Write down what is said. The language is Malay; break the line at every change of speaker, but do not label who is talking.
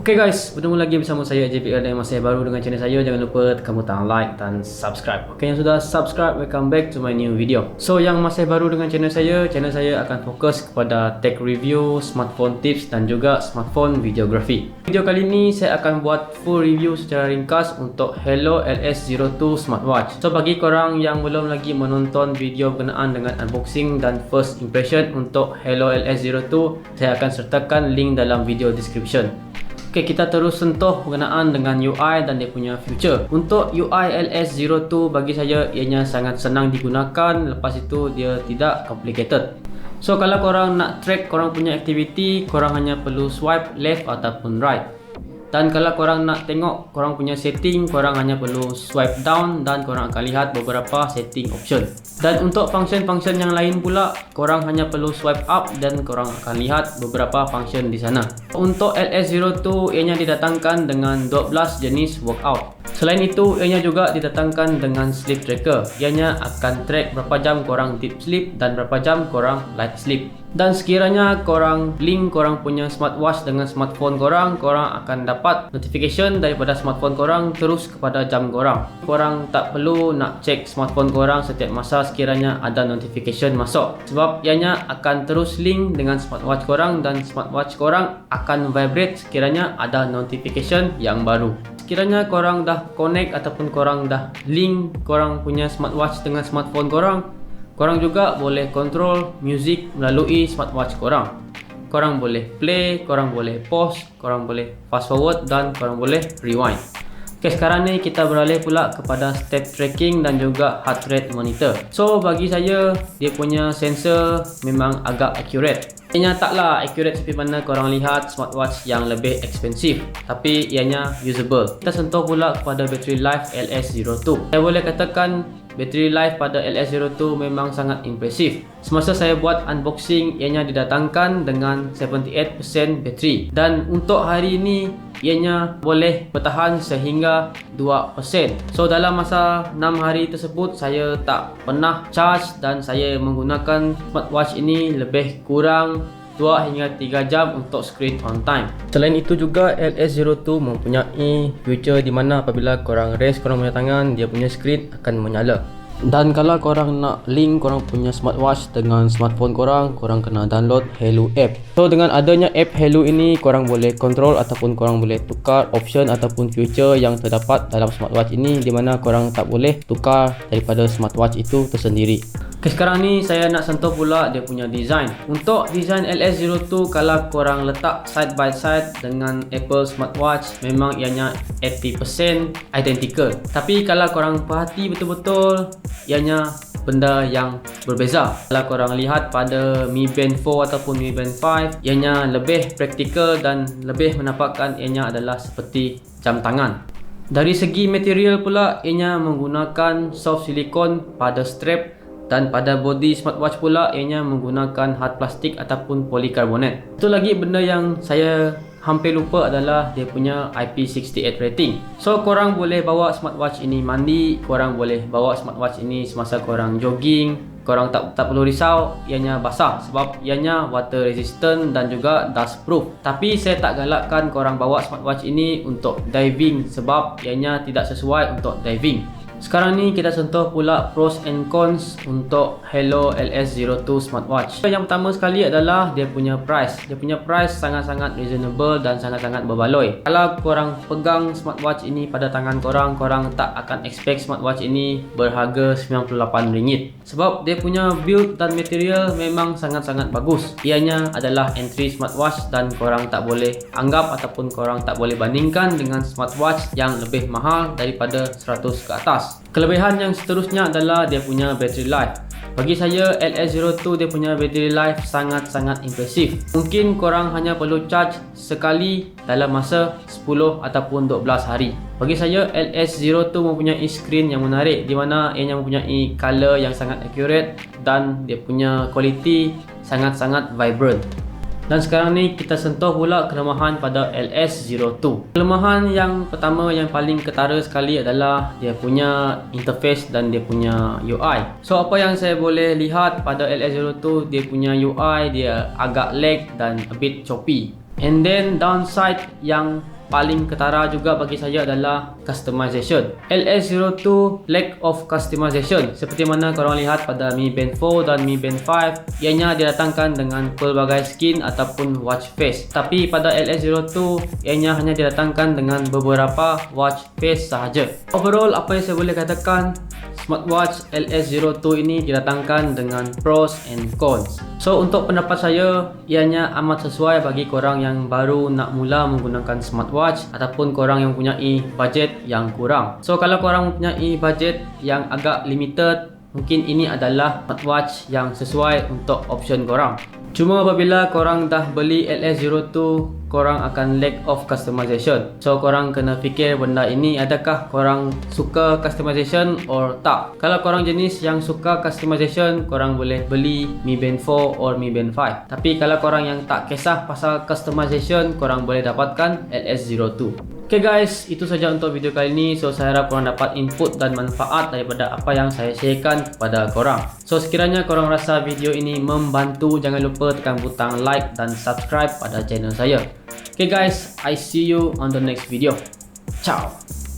Okay guys, bertemu lagi bersama saya AJVL dan masih baru dengan channel saya. Jangan lupa tekan butang like dan subscribe. Okay, yang sudah subscribe, welcome back to my new video. So yang masih baru dengan channel saya akan fokus kepada tech review, smartphone tips dan juga smartphone videography. Video kali ini saya akan buat full review secara ringkas untuk Haylou LS02 smartwatch. So bagi korang yang belum lagi menonton video berkenaan dengan unboxing dan first impression untuk Haylou LS02, saya akan sertakan link dalam video description. Okay, kita terus sentuh berkenaan dengan UI dan dia punya feature. Untuk UI LS02 bagi saya ianya sangat senang digunakan, lepas itu dia tidak complicated. So kalau korang nak track korang punya activity, korang hanya perlu swipe left ataupun right. Dan kalau korang nak tengok korang punya setting, korang hanya perlu swipe down dan korang akan lihat beberapa setting option. Dan untuk function-function yang lain pula, korang hanya perlu swipe up dan korang akan lihat beberapa function di sana. Untuk LS02 ianya didatangkan dengan 12 jenis workout. Selain itu, ianya juga didatangkan dengan sleep tracker. Ianya akan track berapa jam korang deep sleep dan berapa jam korang light sleep. Dan sekiranya korang link korang punya smartwatch dengan smartphone korang, korang akan dapat notification daripada smartphone korang terus kepada jam korang. Korang tak perlu nak check smartphone korang setiap masa sekiranya ada notification masuk, sebab ianya akan terus link dengan smartwatch korang dan smartwatch korang akan vibrate sekiranya ada notification yang baru. Sekiranya korang dah connect ataupun korang dah link korang punya smartwatch dengan smartphone korang, korang juga boleh control music melalui smartwatch korang. Korang boleh play, korang boleh pause, korang boleh fast forward dan korang boleh rewind. Okay, sekarang ni kita beralih pula kepada step tracking dan juga heart rate monitor. So bagi saya, dia punya sensor memang agak accurate. Ianya taklah accurate seperti mana korang lihat smartwatch yang lebih expensive, tapi ianya usable. Kita sentuh pula kepada battery life LS02. Saya boleh katakan battery life pada LS02 memang sangat impresif. Semasa saya buat unboxing, ianya didatangkan dengan 78% bateri. Dan untuk hari ini, ianya boleh bertahan sehingga 2%. So dalam masa 6 hari tersebut, saya tak pernah charge dan saya menggunakan smartwatch ini lebih kurang 2 hingga 3 jam untuk screen on time. Selain itu juga LS02 mempunyai feature di mana apabila korang rest korang punya tangan, dia punya screen akan menyala. Dan kalau korang nak link korang punya smartwatch dengan smartphone korang, korang kena download Haylou app. So dengan adanya app Haylou ini, korang boleh control ataupun korang boleh tukar option ataupun feature yang terdapat dalam smartwatch ini, di mana korang tak boleh tukar daripada smartwatch itu tersendiri. Okay, sekarang ni saya nak sentuh pula dia punya design. Untuk design LS02, kalau korang letak side by side dengan Apple smartwatch, memang ianya 80% identical. Tapi kalau korang perhati betul-betul, ianya benda yang berbeza. Kalau korang lihat pada Mi Band 4 ataupun Mi Band 5, ianya lebih praktikal dan lebih menampakkan ianya adalah seperti jam tangan. Dari segi material pula, ianya menggunakan soft silicone pada strap. Dan pada body smartwatch pula, ianya menggunakan hard plastik ataupun polikarbonat. Itu lagi benda yang saya hampir lupa adalah dia punya IP68 rating. So korang boleh bawa smartwatch ini mandi, korang boleh bawa smartwatch ini semasa korang jogging. Korang tak perlu risau ianya basah, sebab ianya water resistant dan juga dust proof. Tapi saya tak galakkan korang bawa smartwatch ini untuk diving, sebab ianya tidak sesuai untuk diving. Sekarang ni kita sentuh pula pros and cons untuk Haylou LS02 smartwatch. Yang pertama sekali adalah dia punya price. Dia punya price sangat-sangat reasonable dan sangat-sangat berbaloi. Kalau korang pegang smartwatch ini pada tangan korang, korang tak akan expect smartwatch ini berharga RM98. Sebab dia punya build dan material memang sangat-sangat bagus. Ianya adalah entry smartwatch dan korang tak boleh anggap ataupun korang tak boleh bandingkan dengan smartwatch yang lebih mahal daripada 100 ke atas. Kelebihan yang seterusnya adalah dia punya battery life. Bagi saya, LS02 dia punya battery life sangat-sangat impresif. Mungkin korang hanya perlu charge sekali dalam masa 10 ataupun 12 hari. Bagi saya, LS02 mempunyai screen yang menarik, di mana ianya mempunyai color yang sangat accurate dan dia punya quality sangat-sangat vibrant. Dan sekarang ni kita sentuh pula kelemahan pada LS02. Kelemahan yang pertama yang paling ketara sekali adalah dia punya interface dan dia punya UI. So apa yang saya boleh lihat pada LS02, dia punya UI dia agak lag dan a bit choppy. And then downside yang paling ketara juga bagi saya adalah customization. LS02 lack of customization. Seperti mana korang lihat pada Mi Band 4 dan Mi Band 5, ianya didatangkan dengan pelbagai skin ataupun watch face. Tapi pada LS02 ianya hanya didatangkan dengan beberapa watch face sahaja. Overall, apa yang saya boleh katakan, smartwatch LS02 ini didatangkan dengan pros and cons. So untuk pendapat saya, ianya amat sesuai bagi korang yang baru nak mula menggunakan smartwatch ataupun korang yang mempunyai budget yang kurang. So kalau korang mempunyai budget yang agak limited, mungkin ini adalah smartwatch yang sesuai untuk option korang. Cuma apabila korang dah beli LS02, korang akan lack of customization. So korang kena fikir benda ini, adakah korang suka customization or tak. Kalau korang jenis yang suka customization, korang boleh beli Mi Band 4 or Mi Band 5. Tapi kalau korang yang tak kisah pasal customization, korang boleh dapatkan LS02. Okay guys, itu saja untuk video kali ini. So saya harap korang dapat input dan manfaat daripada apa yang saya sharekan kepada korang. So sekiranya korang rasa video ini membantu, jangan lupa tekan butang like dan subscribe pada channel saya. Okay guys, I see you on the next video. Ciao.